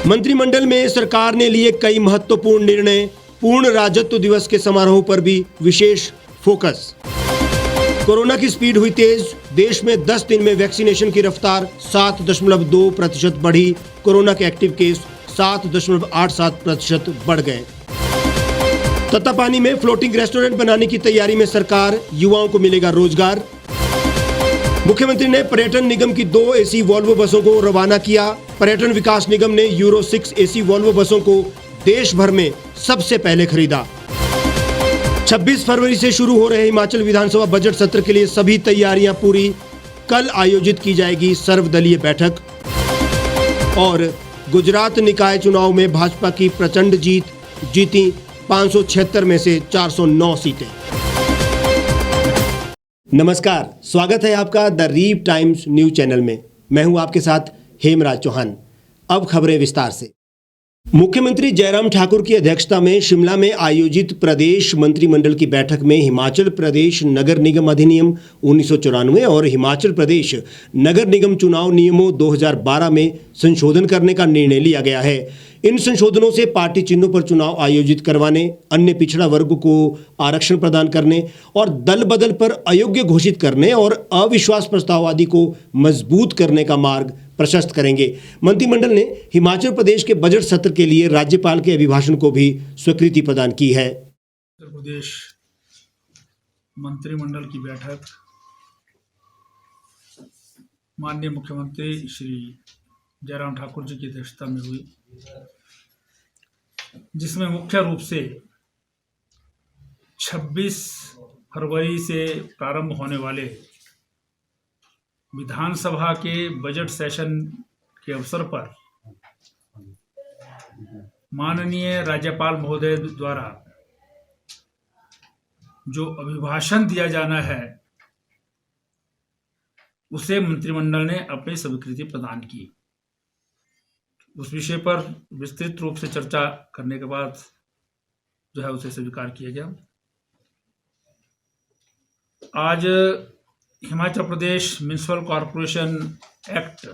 मंत्रिमंडल में सरकार ने लिए कई महत्वपूर्ण निर्णय। पूर्ण राज्यत्व दिवस के समारोह पर भी विशेष फोकस। कोरोना की स्पीड हुई तेज। देश में 10 दिन में वैक्सीनेशन की रफ्तार 7.2% बढ़ी। कोरोना के एक्टिव केस 7.87% बढ़ गए। तत्तापानी में फ्लोटिंग रेस्टोरेंट बनाने की तैयारी में सरकार। युवाओं को मिलेगा रोजगार। मुख्यमंत्री ने पर्यटन निगम की 2 एसी वॉल्वो बसों को रवाना किया। पर्यटन विकास निगम ने यूरो 6 एसी वॉल्वो बसों को देश भर में सबसे पहले खरीदा। 26 फरवरी से शुरू हो रहे हिमाचल विधानसभा बजट सत्र के लिए सभी तैयारियां पूरी। कल आयोजित की जाएगी सर्वदलीय बैठक। और गुजरात निकाय चुनाव में भाजपा की प्रचंड जीती 576 में से 409 सीटें। नमस्कार, स्वागत है आपका the reap times news channel में। मैं हूं आपके साथ हेमराज चौहान। अब खबरें विस्तार से। मुख्यमंत्री जयराम ठाकुर की अध्यक्षता में शिमला में आयोजित प्रदेश मंत्रिमंडल की बैठक में हिमाचल प्रदेश नगर निगम अधिनियम 1994 और हिमाचल प्रदेश नगर निगम चुनाव नियमों 2012 में संशोधन करने का निर्णय लिया गया है। इन संशोधनों से पार्टी चिन्हों पर चुनाव आयोजित करवाने, अन्य पिछड़ा वर्ग को आरक्षण प्रदान करने और दल बदल पर अयोग्य घोषित करने और अविश्वास प्रस्ताव आदि को मजबूत करने का मार्ग प्रशस्त करेंगे। मंत्रिमंडल ने हिमाचल प्रदेश के बजट सत्र के लिए राज्यपाल के अभिभाषण को भी स्वीकृति प्रदान की है। उत्तर प्रदेश मंत्रिमंडल की बैठक माननीय मुख्यमंत्री श्री जयराम ठाकुर जी की अध्यक्षता में हुई, जिसमें मुख्य रूप से 26 फरवरी से प्रारंभ होने वाले विधानसभा के बजट सेशन के अवसर पर माननीय राज्यपाल महोदय द्वारा जो अभिभाषण दिया जाना है, उसे मंत्रिमंडल ने अपनी स्वीकृति प्रदान की। उस विषय पर विस्तृत रूप से चर्चा करने के बाद जो है उसे स्वीकार किया गया। आज Himachal Pradesh municipal corporation act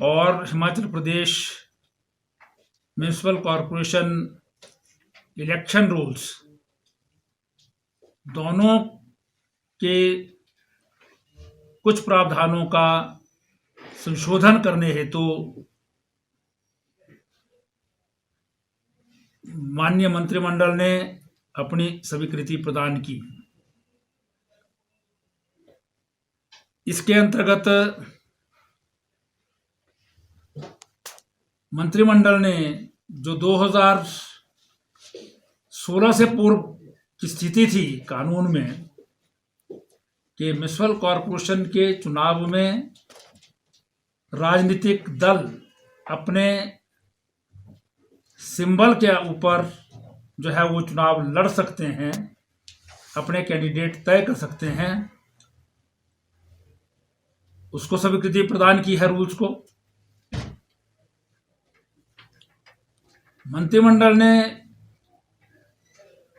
और Himachal Pradesh municipal corporation election rules दोनों के कुछ प्रावधानों का संशोधन करने हेतु माननीय मंत्रिमंडल ने अपनी स्वीकृति प्रदान की। इसके अंतर्गत मंत्रिमंडल ने जो 2016 से पूर्व की स्थिति थी कानून में कि म्युनिसिपल कॉरपोरेशन के चुनाव में राजनीतिक दल अपने सिंबल के ऊपर जो है वो चुनाव लड़ सकते हैं, अपने कैंडिडेट तय कर सकते हैं, उसको स्वीकृति प्रदान की है रूल्स को। मंत्रिमंडल ने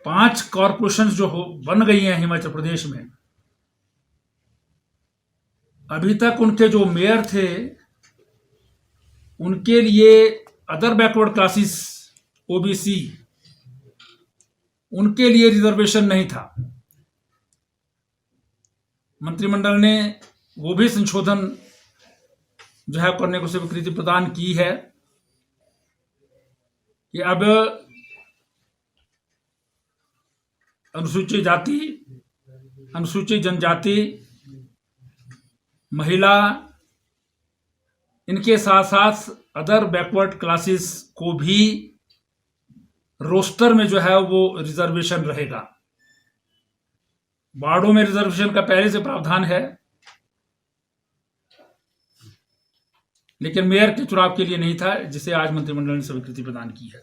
5 कॉरपोरेशंस जो बन गई हैं हिमाचल प्रदेश में, अभी तक उनके जो मेयर थे उनके लिए अदर बैकवर्ड क्लासेस ओबीसी उनके लिए रिजर्वेशन नहीं था। मंत्रिमंडल ने वो भी संशोधन जो है करने को स्वीकृति प्रदान की है कि अब अनुसूचित जाति, अनुसूचित जनजाति, महिला, इनके साथ साथ अदर बैकवर्ड क्लासेस को भी रोस्टर में जो है वो रिजर्वेशन रहेगा। वार्डों में रिजर्वेशन का पहले से प्रावधान है, लेकिन मेयर के चुनाव के लिए नहीं था, जिसे आज मंत्रिमंडल ने स्वीकृति प्रदान की है।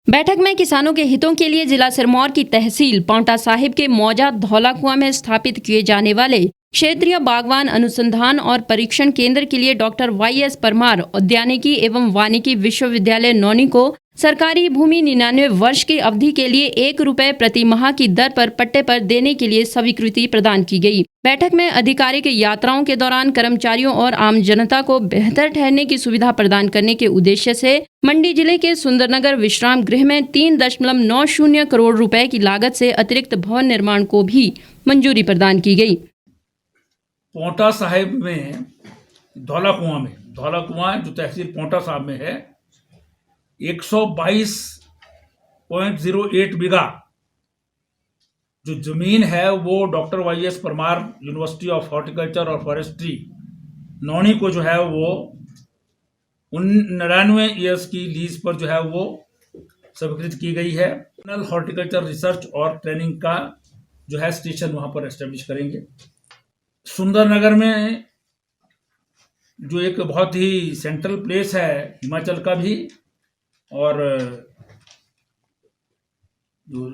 बैठक में किसानों के हितों के लिए जिला सिरमौर की तहसील पांवटा साहिब के मौजा धौलाकुआं में स्थापित किए जाने वाले क्षेत्रीय बागवान अनुसंधान और परीक्षण केंद्र के लिए डॉक्टर YS परमार उद्यानिकी एवं वानिकी विश्वविद्यालय नौनी को सरकारी भूमि 99 वर्ष की अवधि के लिए 1 रुपए प्रति माह की दर पर पट्टे पर देने के लिए स्वीकृति प्रदान की गई। बैठक में आधिकारिक यात्राओं के दौरान कर्मचारियों और आम जनता को बेहतर ठहरने की सुविधा प्रदान करने के उद्देश्य से मंडी जिले के सुंदरनगर विश्राम गृह में 3.90 करोड़ रुपए की लागत से अतिरिक्त भवन निर्माण को भी मंजूरी प्रदान की गई। पोंटा साहिब में धौला कुआं जो तहसील पोंटा साहिब में है 122.08 बीघा जो जमीन है वो doctor YS Parmar university of horticulture और फॉरेस्ट्री नौनी को जो है वो 99 ईयर्स की लीज पर जो है वो स्वीकृत की गई है। नेशनल हॉर्टिकल्चर रिसर्च और ट्रेनिंग का जो है स्टेशन वहां पर एस्टेब्लिश करेंगे। सुंदरनगर में जो एक बहुत ही सेंट्रल प्लेस है हिमाचल का भी और जो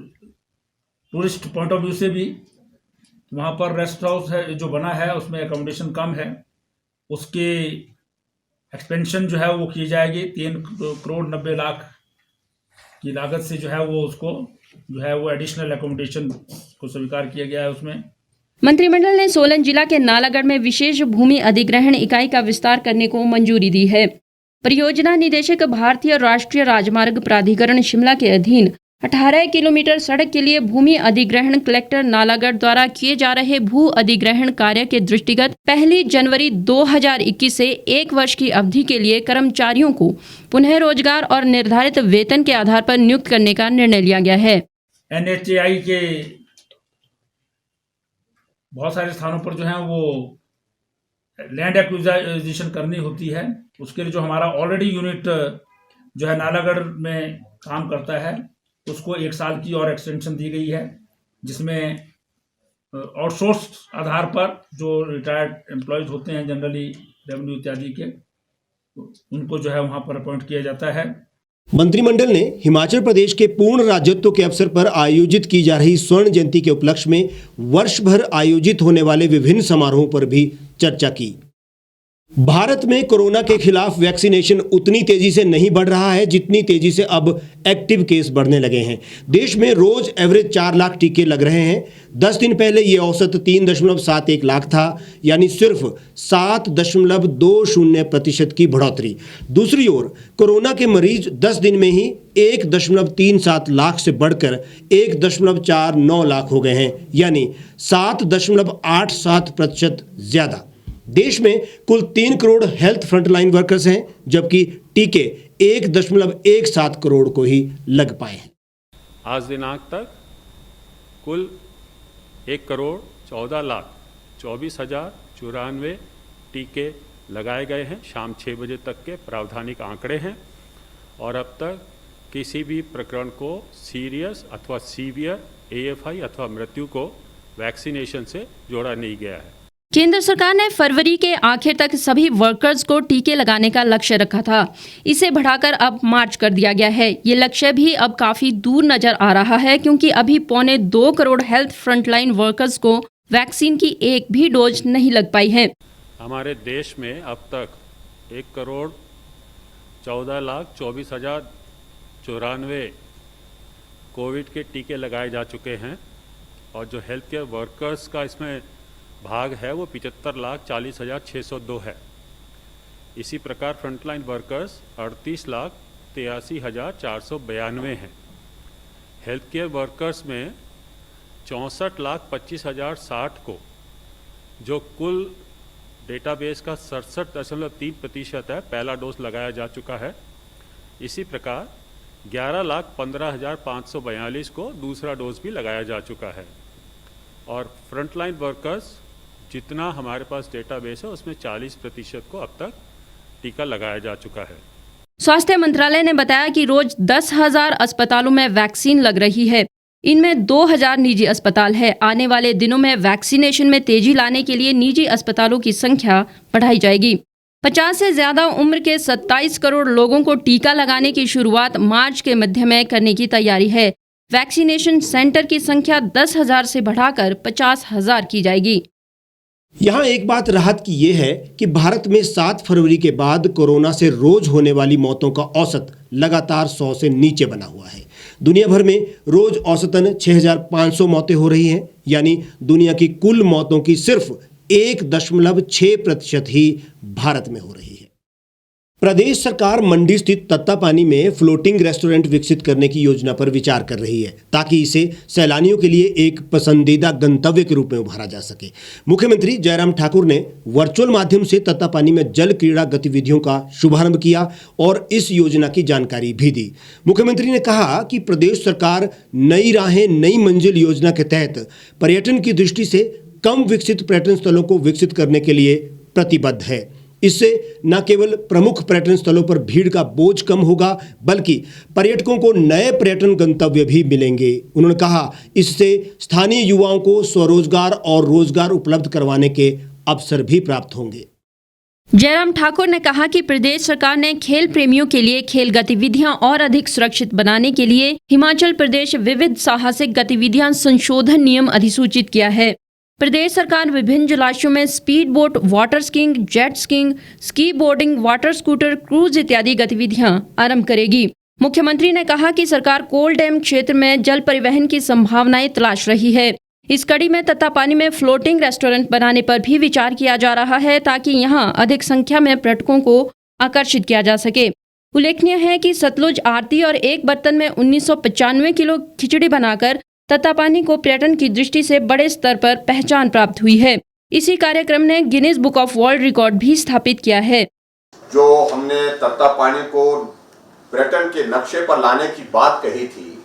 टूरिस्ट पॉइंट ऑफ व्यू से भी वहाँ पर रेस्ट हाउस है जो बना है उसमें एकोमोडेशन कम है, उसके एक्सपेंशन जो है वो की जाएगी। 3 करोड़ 90 लाख की लागत से जो है वो उसको जो है वो एडिशनल एकोमोडेशन को स्वीकार किया गया है। उसमें मंत्रिमंडल ने सोलन जिला के नालागढ़ में विशेष भूमि अधिग्रहण इकाई का विस्तार करने को मंजूरी दी है। परियोजना निदेशक भारतीय राष्ट्रीय राजमार्ग प्राधिकरण शिमला के अधीन 18 किलोमीटर सड़क के लिए भूमि अधिग्रहण कलेक्टर नालागढ़ द्वारा किए जा रहे भू अधिग्रहण कार्य के दृष्टिगत 1 जनवरी 2021 से 1 वर्ष की अवधि के लिए कर्मचारियों को पुनः रोजगार और निर्धारित वेतन के आधार पर नियुक्त करने का निर्णय लिया गया है। NHAI के बहुत सारे स्थानों पर जो है वो लैंड एक्विजिशन करनी होती है। उसके लिए जो हमारा ऑलरेडी यूनिट जो है नालागढ़ में काम करता है उसको 1 साल की और एक्सटेंशन दी गई है, जिसमें आउटसोर्स आधार पर जो रिटायर्ड एम्प्लॉयज होते हैं जनरली रेवेन्यू इत्यादि के उनको जो है वहाँ पर अपॉइंट किया जाता है। मंत्रिमंडल ने हिमाचल प्रदेश के पूर्ण राज्यत्व के अवसर पर आयोजित की जा रही स्वर्ण जयंती के उपलक्ष्य में वर्ष भर आयोजित होने वाले विभिन्न समारोहों पर भी चर्चा की। भारत में कोरोना के खिलाफ वैक्सीनेशन उतनी तेजी से नहीं बढ़ रहा है जितनी तेजी से अब एक्टिव केस बढ़ने लगे हैं। देश में रोज एवरेज 4 लाख टीके लग रहे हैं। 10 दिन पहले ये औसत 3.71 लाख था, यानी सिर्फ 7.20% की बढ़ोतरी। दूसरी ओर कोरोना के मरीज 10 दिन में ही 1.37 लाख से बढ़कर 1.49 लाख हो गए हैं, यानी 7.87% ज्यादा। देश में कुल 3 करोड़ हेल्थ फ्रंटलाइन वर्कर्स हैं, जबकि टीके 1.17 करोड़ को ही लग पाए हैं। आज दिनांक तक कुल 1,14,24,094 टीके लगाए गए हैं। शाम 6 बजे तक के प्रावधानिक आंकड़े हैं और अब तक किसी भी प्रकरण को सीरियस अथवा सीवियर AFI अथवा मृत्यु को वैक्सीनेशन से जोड़ा नहीं गया है। केंद्र सरकार ने फरवरी के आखिर तक सभी वर्कर्स को टीके लगाने का लक्ष्य रखा था। इसे बढ़ाकर अब मार्च कर दिया गया है। ये लक्ष्य भी अब काफी दूर नजर आ रहा है, क्योंकि अभी 1.25 करोड़ हेल्थ फ्रंटलाइन वर्कर्स को वैक्सीन की एक भी डोज नहीं लग पाई है। हमारे देश में अब तक 1,14,24,094 कोविड के टीके लगाए जा चुके हैं और जो हेल्थ केयर वर्कर्स का इसमें भाग है वो 75,40,602 है। इसी प्रकार फ्रंटलाइन वर्कर्स 38,83,492 हैं। हेल्थ केयर वर्कर्स में 64,25,060 को, जो कुल डेटाबेस का 67.3% है, पहला डोज लगाया जा चुका है। इसी प्रकार 11,15,542 को दूसरा डोज भी लगाया जा चुका है और फ्रंटलाइन वर्कर्स जितना हमारे पास डेटाबेस है उसमें 40% को अब तक टीका लगाया जा चुका है। स्वास्थ्य मंत्रालय ने बताया कि रोज 10,000 अस्पतालों में वैक्सीन लग रही है। इनमें 2,000 निजी अस्पताल है। आने वाले दिनों में वैक्सीनेशन में तेजी लाने के लिए निजी अस्पतालों की संख्या बढ़ाई जाएगी। 50 से ज्यादा उम्र के 27 करोड़ लोगों को टीका लगाने की शुरुआत मार्च के मध्य में करने की तैयारी है। वैक्सीनेशन सेंटर की संख्या 10,000 से बढ़ाकर 50,000 की जाएगी। यहाँ एक बात राहत की ये है कि भारत में 7 फरवरी के बाद कोरोना से रोज होने वाली मौतों का औसत लगातार 100 से नीचे बना हुआ है। दुनिया भर में रोज औसतन 6,500 मौतें हो रही हैं, यानी दुनिया की कुल मौतों की सिर्फ 1.6% ही भारत में हो रही है। प्रदेश सरकार मंडी स्थित तत्तापानी में फ्लोटिंग रेस्टोरेंट विकसित करने की योजना पर विचार कर रही है, ताकि इसे सैलानियों के लिए एक पसंदीदा गंतव्य के रूप में उभारा जा सके। मुख्यमंत्री जयराम ठाकुर ने वर्चुअल माध्यम से तत्तापानी में जल क्रीड़ा गतिविधियों का शुभारंभ किया और इस योजना की जानकारी भी दी। मुख्यमंत्री ने कहा कि प्रदेश सरकार नई राहें नई मंजिल योजना के तहत पर्यटन की दृष्टि से कम विकसित पर्यटन स्थलों को विकसित करने के लिए प्रतिबद्ध है। इससे न केवल प्रमुख पर्यटन स्थलों पर भीड़ का बोझ कम होगा, बल्कि पर्यटकों को नए पर्यटन गंतव्य भी मिलेंगे। उन्होंने कहा, इससे स्थानीय युवाओं को स्वरोजगार और रोजगार उपलब्ध करवाने के अवसर भी प्राप्त होंगे। जयराम ठाकुर ने कहा कि प्रदेश सरकार ने खेल प्रेमियों के लिए खेल गतिविधियां और अधिक सुरक्षित बनाने के लिए हिमाचल प्रदेश विविध साहसिक गतिविधियां संशोधन नियम अधिसूचित किया है। प्रदेश सरकार विभिन्न जलाशयों में speed boat, water skiing, jet skiing, ski boarding, water scooter, cruise इत्यादि गतिविधियां आरंभ करेगी। मुख्यमंत्री ने कहा कि सरकार कोल डैम क्षेत्र में जल परिवहन की संभावनाएं तलाश रही है। इस कड़ी में तत्तापानी में फ्लोटिंग रेस्टोरेंट बनाने पर भी विचार किया जा रहा है, ताकि यहां अधिक संख्या में पर्यटकों को आकर्षित किया जा सके। उल्लेखनीय है कि सतलुज आरती और एक बर्तन में 1995 किलो खिचड़ी बनाकर तत्तापानी को पर्यटन की दृष्टि से बड़े स्तर पर पहचान प्राप्त हुई है। इसी कार्यक्रम ने Guinness book of world record भी स्थापित किया है। जो हमने तत्तापानी को पर्यटन के नक्शे पर लाने की बात कही थी,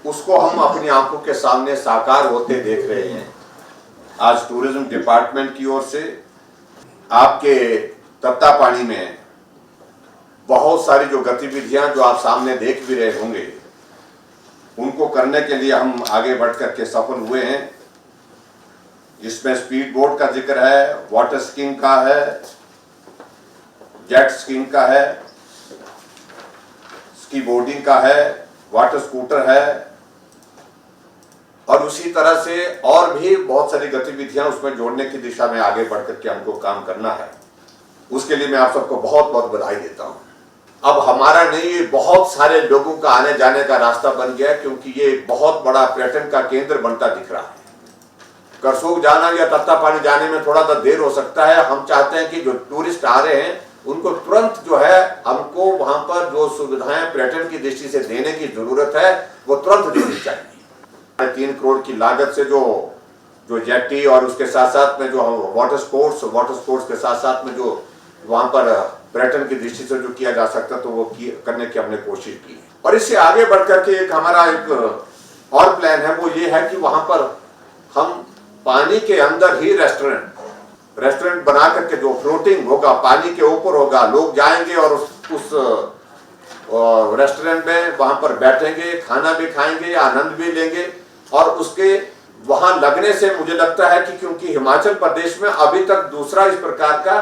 उसको हम अपनी आंखों के सामने साकार होते देख रहे हैं। आज टूरिज्म डिपार्टमेंट की ओर से आपके तत्तापानी में बहुत सारी जो गतिविधियां जो आप सामने देख भी रहे होंगे, उनको करने के लिए हम आगे बढ़कर के सफल हुए हैं। इसमें स्पीड बोट का जिक्र है, वाटर स्कीइंग का है, जेट स्कीइंग का है, स्की बोर्डिंग का है, वाटर स्कूटर है, और उसी तरह से और भी बहुत सारी गतिविधियां उसमें जोड़ने की दिशा में आगे बढ़कर के हमको काम करना है। उसके लिए मैं आप सबको बहुत बहुत बधाई देता हूं। अब हमारा नहीं, ये बहुत सारे लोगों का आने जाने का रास्ता बन गया, क्योंकि ये बहुत बड़ा पर्यटन का केंद्र बनता दिख रहा है। करसोग जाना या तत्तापानी जाने में थोड़ा सा देर हो सकता है। हम चाहते हैं कि जो टूरिस्ट आ रहे हैं उनको तुरंत जो है हमको वहां पर जो सुविधाएं पर्यटन की दृष्टि से देने की जरूरत है वो तुरंत देनी चाहिए। 3 करोड़ की लागत से जो जेटी और उसके साथ साथ में जो वाटर स्पोर्ट्स के साथ साथ में जो वहां पर पर्यटन की दृष्टि से जो किया जा सकता तो वो करने की हमने कोशिश की। और इससे आगे बढ़कर के हमारा एक और प्लान है, वो ये है कि वहां पर हम पानी के अंदर ही रेस्टोरेंट बना करके जो फ्लोटिंग होगा, पानी के ऊपर होगा, लोग जाएंगे और उस रेस्टोरेंट में वहां पर बैठेंगे, खाना भी खाएंगे, आनंद भी लेंगे। और उसके वहां लगने से मुझे लगता है कि क्योंकि हिमाचल प्रदेश में अभी तक दूसरा इस प्रकार का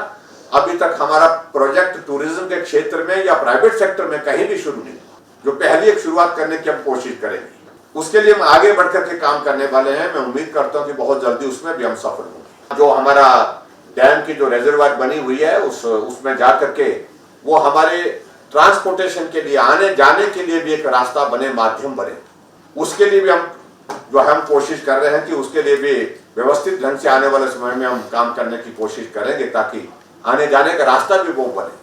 अभी तक हमारा प्रोजेक्ट टूरिज्म के क्षेत्र में या प्राइवेट सेक्टर में कहीं भी शुरू नहीं, जो पहली एक शुरुआत करने की हम कोशिश करेंगे। उसके लिए हम आगे बढ़कर के काम करने वाले हैं। मैं उम्मीद करता हूं कि बहुत जल्दी उसमें भी हम सफल होंगे। जो हमारा डैम की जो रिजर्वायर बनी हुई है उसमें जाकर के वो हमारे ट्रांसपोर्टेशन के लिए, आने जाने के लिए भी एक रास्ता बने, माध्यम बने। उसके लिए भी हम कोशिश कर रहे हैं कि उसके लिए भी व्यवस्थित ढंग से आने वाले समय में हम काम करने की कोशिश करेंगे, ताकि आने जाने का रास्ता भी वो बने।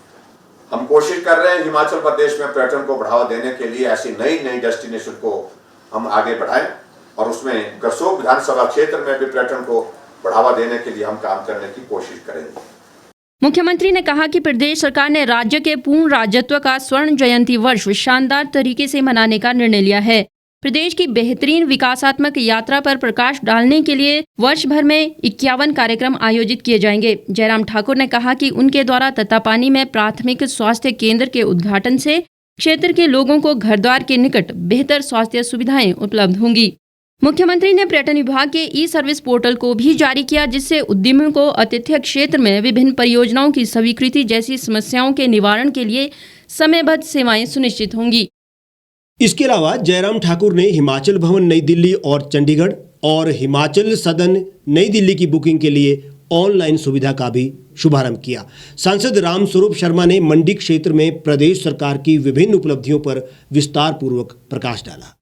हम कोशिश कर रहे हैं हिमाचल प्रदेश में पर्यटन को बढ़ावा देने के लिए ऐसी नई डेस्टिनेशन को हम आगे बढ़ाएं, और उसमें करसोग विधानसभा क्षेत्र में भी पर्यटन को बढ़ावा देने के लिए हम काम करने की कोशिश करेंगे। मुख्यमंत्री ने कहा कि प्रदेश सरकार ने राज्य के पूर्ण राज्यत्व का स्वर्ण जयंती वर्ष शानदार तरीके से मनाने का निर्णय लिया है। प्रदेश की बेहतरीन विकासात्मक यात्रा पर प्रकाश डालने के लिए वर्ष भर में 51 कार्यक्रम आयोजित किए जाएंगे। जयराम ठाकुर ने कहा कि उनके द्वारा तत्तापानी में प्राथमिक स्वास्थ्य केंद्र के उद्घाटन से क्षेत्र के लोगों को घर द्वार के निकट बेहतर स्वास्थ्य सुविधाएं उपलब्ध होंगी। मुख्यमंत्री ने पर्यटन विभाग के ई सर्विस पोर्टल को भी जारी किया, जिससे उद्यमियों को आतिथ्य क्षेत्र में विभिन्न परियोजनाओं की स्वीकृति जैसी समस्याओं के निवारण के लिए समयबद्ध सेवाएं सुनिश्चित होंगी। इसके अलावा जयराम ठाकुर ने हिमाचल भवन नई दिल्ली और चंडीगढ़ और हिमाचल सदन नई दिल्ली की बुकिंग के लिए ऑनलाइन सुविधा का भी शुभारंभ किया। सांसद रामस्वरूप शर्मा ने मंडी क्षेत्र में प्रदेश सरकार की विभिन्न उपलब्धियों पर विस्तार पूर्वक प्रकाश डाला।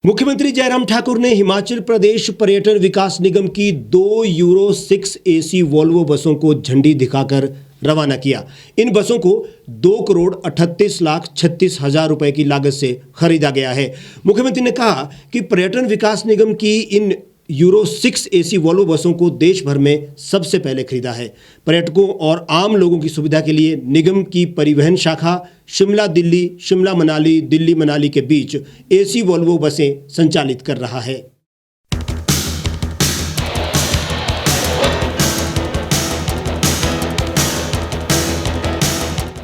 मुख्यमंत्री जयराम ठाकुर ने हिमाचल प्रदेश पर्यटन विकास निगम की 2 यूरो 6 AC वोल्वो बसों को झंडी दिखाकर रवाना किया। इन बसों को 2,38,36,000 रुपए की लागत से खरीदा गया है। मुख्यमंत्री ने कहा कि पर्यटन विकास निगम की इन यूरो 6 AC वोल्वो बसों को देश भर में सबसे पहले खरीदा है। पर्यटकों और आम लोगों की सुविधा के लिए निगम की परिवहन शाखा शिमला दिल्ली, शिमला मनाली, दिल्ली मनाली के बीच AC वोल्वो बसें संचालित कर रहा है।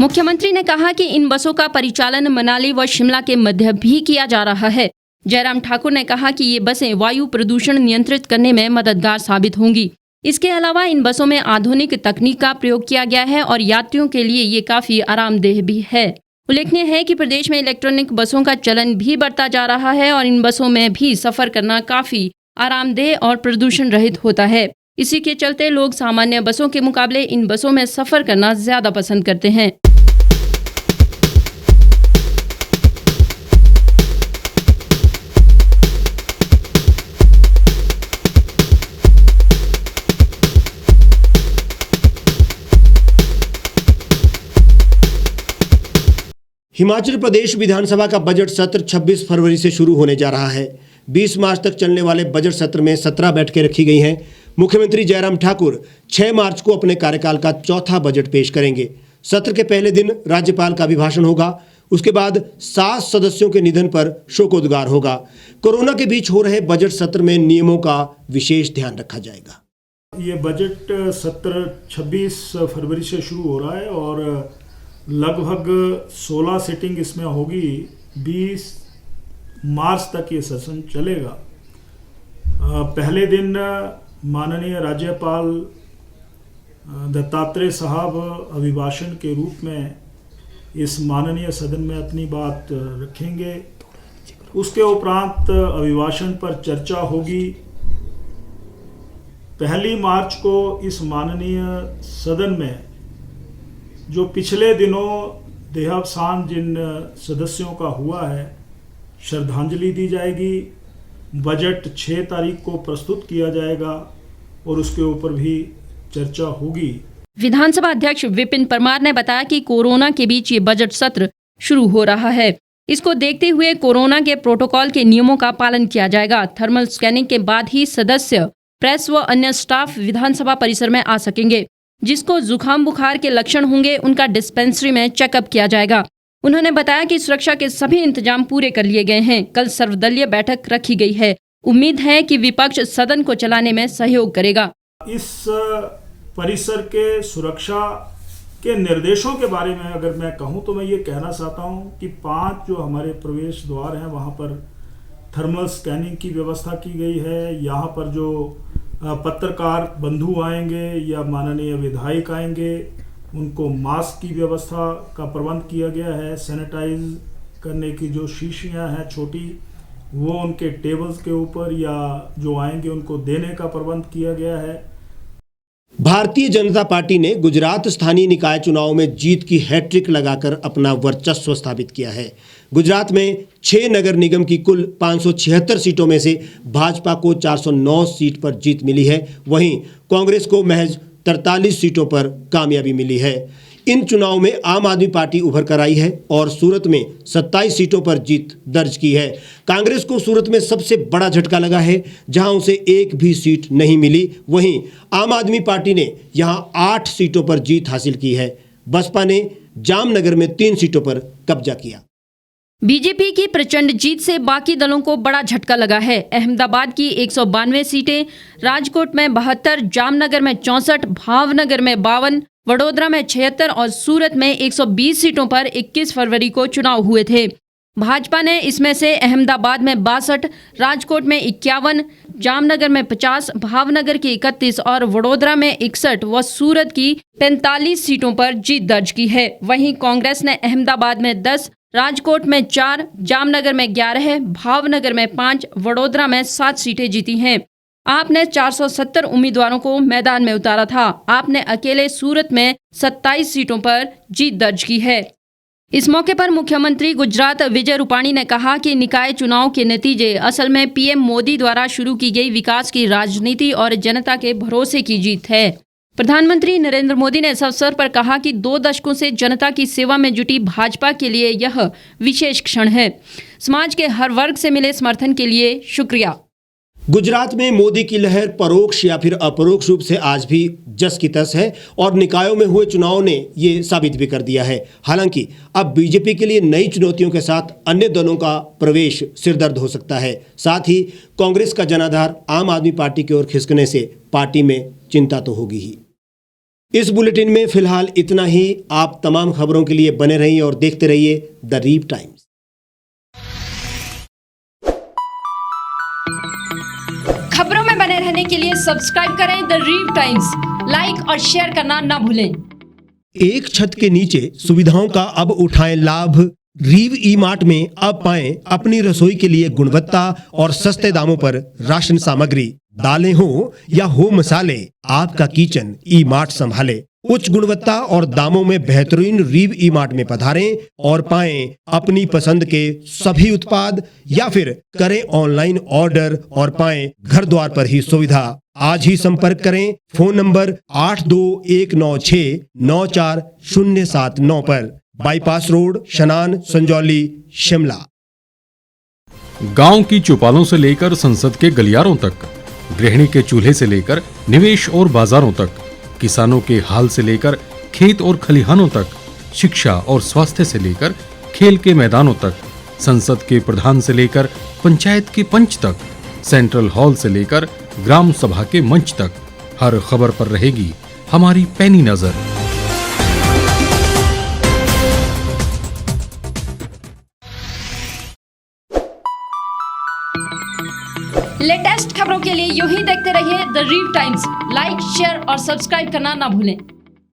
मुख्यमंत्री ने कहा कि इन बसों का परिचालन मनाली व शिमला के मध्य भी किया जा रहा है। जयराम ठाकुर ने कहा कि ये बसें वायु प्रदूषण नियंत्रित करने में मददगार साबित होंगी। इसके अलावा इन बसों में आधुनिक तकनीक का प्रयोग किया गया है और यात्रियों के लिए ये काफी आरामदेह भी है। उल्लेखनीय है कि प्रदेश में इलेक्ट्रॉनिक बसों का चलन भी बढ़ता जा रहा है और इन बसों में भी सफर करना काफी आरामदेह और प्रदूषण रहित होता है। इसी के चलते लोग सामान्य बसों के मुकाबले इन बसों में सफर करना ज्यादा पसंद करते हैं। हिमाचल प्रदेश विधानसभा का बजट सत्र 26 फरवरी से शुरू होने जा रहा है। 20 मार्च तक चलने वाले बजट सत्र में 17 बैठकें रखी गई हैं। मुख्यमंत्री जयराम ठाकुर 6 मार्च को अपने कार्यकाल का चौथा बजट पेश करेंगे। सत्र के पहले दिन राज्यपाल का अभिभाषण होगा। उसके बाद 7 सदस्यों के निधन पर शोकोद्गार होगा। कोरोना के बीच हो रहे बजट सत्र में नियमों का विशेष ध्यान रखा जाएगा। ये बजट सत्र 26 फरवरी से शुरू हो रहा है और लगभग 16 सिटिंग इसमें होगी। 20 मार्च तक ये सेशन चलेगा। पहले दिन माननीय राज्यपाल दत्तात्रेय साहब अभिभाषण के रूप में इस माननीय सदन में अपनी बात रखेंगे। उसके उपरांत अभिभाषण पर चर्चा होगी। 1 मार्च को इस माननीय सदन में जो पिछले दिनों देहावसान जिन सदस्यों का हुआ है, श्रद्धांजलि दी जाएगी। बजट 6 तारीख को प्रस्तुत किया जाएगा और उसके ऊपर भी चर्चा होगी। विधानसभा अध्यक्ष विपिन परमार ने बताया कि कोरोना के बीच ये बजट सत्र शुरू हो रहा है। इसको देखते हुए कोरोना के प्रोटोकॉल के नियमों का पालन किया जाएगा। थर्मल स्कैनिंग के बाद ही सदस्य, प्रेस व अन्य स्टाफ विधानसभा परिसर में आ सकेंगे। जिसको जुकाम बुखार के लक्षण होंगे उनका डिस्पेंसरी में चेकअप किया जाएगा। उन्होंने बताया कि सुरक्षा के सभी इंतजाम पूरे कर लिए गए हैं। कल सर्वदलीय बैठक रखी गई है। उम्मीद है कि विपक्ष सदन को चलाने में सहयोग करेगा। इस परिसर के सुरक्षा के निर्देशों के बारे में अगर मैं कहूं तो मैं ये कहना चाहता हूं कि 5 जो हमारे प्रवेश द्वार हैं वहां पर थर्मल स्कैनिंग की व्यवस्था की गई है। यहाँ पर जो पत्रकार बंधु आएंगे या माननीय विधायक आएंगे उनको मास्क की व्यवस्था का प्रबंध किया गया है। सैनिटाइज करने की जो शीशियां हैं छोटी, वो उनके टेबल्स के ऊपर या जो आएंगे उनको देने का प्रबंध किया गया है। भारतीय जनता पार्टी ने गुजरात स्थानीय निकाय चुनाव में जीत की हैट्रिक लगाकर अपना वर्चस्व स्थापित किया है। गुजरात में 6 नगर निगम की कुल 576 सीटों में से भाजपा को 409 सीट पर जीत मिली है। वहीं कांग्रेस को महज 43 सीटों पर कामयाबी मिली है। इन चुनाव में आम आदमी पार्टी उभर कर आई है और सूरत में 27 सीटों पर जीत दर्ज की है। कांग्रेस को सूरत में सबसे बड़ा झटका लगा है, जहां उसे एक भी सीट नहीं मिली। वहीं आम आदमी पार्टी ने यहां 8 सीटों पर जीत हासिल की है। बसपा ने जामनगर में 3 सीटों पर कब्जा किया। बीजेपी की प्रचंड जीत से बाकी दलों को बड़ा झटका लगा है। अहमदाबाद की 192 सीटें, राजकोट में 72, जामनगर में 64, भावनगर में 52, वडोदरा में 76 और सूरत में 120 सीटों पर 21 फरवरी को चुनाव हुए थे। भाजपा ने इसमें से अहमदाबाद में 62, राजकोट में 51, जामनगर में 50, भावनगर की 31 और वडोदरा में 61 व सूरत की 45 सीटों पर जीत दर्ज की है। वहीं कांग्रेस ने अहमदाबाद में 10, राजकोट में 4, जामनगर में 11, भावनगर में 5, वडोदरा में 7 सीटें जीती हैं। आपने 470 उम्मीदवारों को मैदान में उतारा था। आपने अकेले सूरत में 27 सीटों पर जीत दर्ज की है। इस मौके पर मुख्यमंत्री गुजरात विजय रूपाणी ने कहा कि निकाय चुनाव के नतीजे असल में पीएम मोदी द्वारा शुरू की गई विकास की राजनीति और जनता के भरोसे की जीत है। प्रधानमंत्री नरेंद्र मोदी ने इस अवसर पर कहा कि 2 दशकों से जनता की सेवा में जुटी भाजपा के लिए यह विशेष क्षण है। समाज के हर वर्ग से मिले समर्थन के लिए शुक्रिया। गुजरात में मोदी की लहर परोक्ष या फिर अपरोक्ष रूप से आज भी जस की तस है और निकायों में हुए चुनाव ने ये साबित भी कर दिया है। हालांकि अब बीजेपी के लिए नई चुनौतियों के साथ अन्य दलों का प्रवेश सिरदर्द हो सकता है। साथ ही कांग्रेस का जनाधार आम आदमी पार्टी की ओर खिसकने से पार्टी में चिंता तो होगी ही। इस बुलेटिन में फिलहाल इतना ही। आप तमाम खबरों के लिए बने रहिए और देखते रहिए द रीव टाइम्स। खबरों में बने रहने के लिए सब्सक्राइब करें द रीव टाइम्स। लाइक और शेयर करना ना भूलें। एक छत के नीचे सुविधाओं का अब उठाएं लाभ। रीव ई मार्ट में अब पाएं अपनी रसोई के लिए गुणवत्ता और सस्ते दामों पर राशन सामग्री। दालें हो या हो मसाले, आपका किचन ई मार्ट संभाले। उच्च गुणवत्ता और दामों में बेहतरीन रीव ई मार्ट में पधारें और पाएं अपनी पसंद के सभी उत्पाद, या फिर करें ऑनलाइन ऑर्डर और पाएं घर द्वार पर ही सुविधा। आज ही संपर्क करें फोन नंबर 8219694079 पर। बाईपास रोड, शनान, संजौली, शिमला। गांव की चौपालों से लेकर संसद के गलियारों तक, गृहिणी के चूल्हे से लेकर निवेश और बाजारों तक, किसानों के हाल से लेकर खेत और खलिहानों तक, शिक्षा और स्वास्थ्य से लेकर खेल के मैदानों तक, संसद के प्रधान से लेकर पंचायत के पंच तक, सेंट्रल हॉल से लेकर ग्राम सभा के मंच तक, हर खबर पर रहेगी हमारी पैनी नजर। लेटेस्ट खबरों के लिए यूं ही देखते रहिए द रीव टाइम्स। लाइक, शेयर और सब्सक्राइब करना ना भूलें।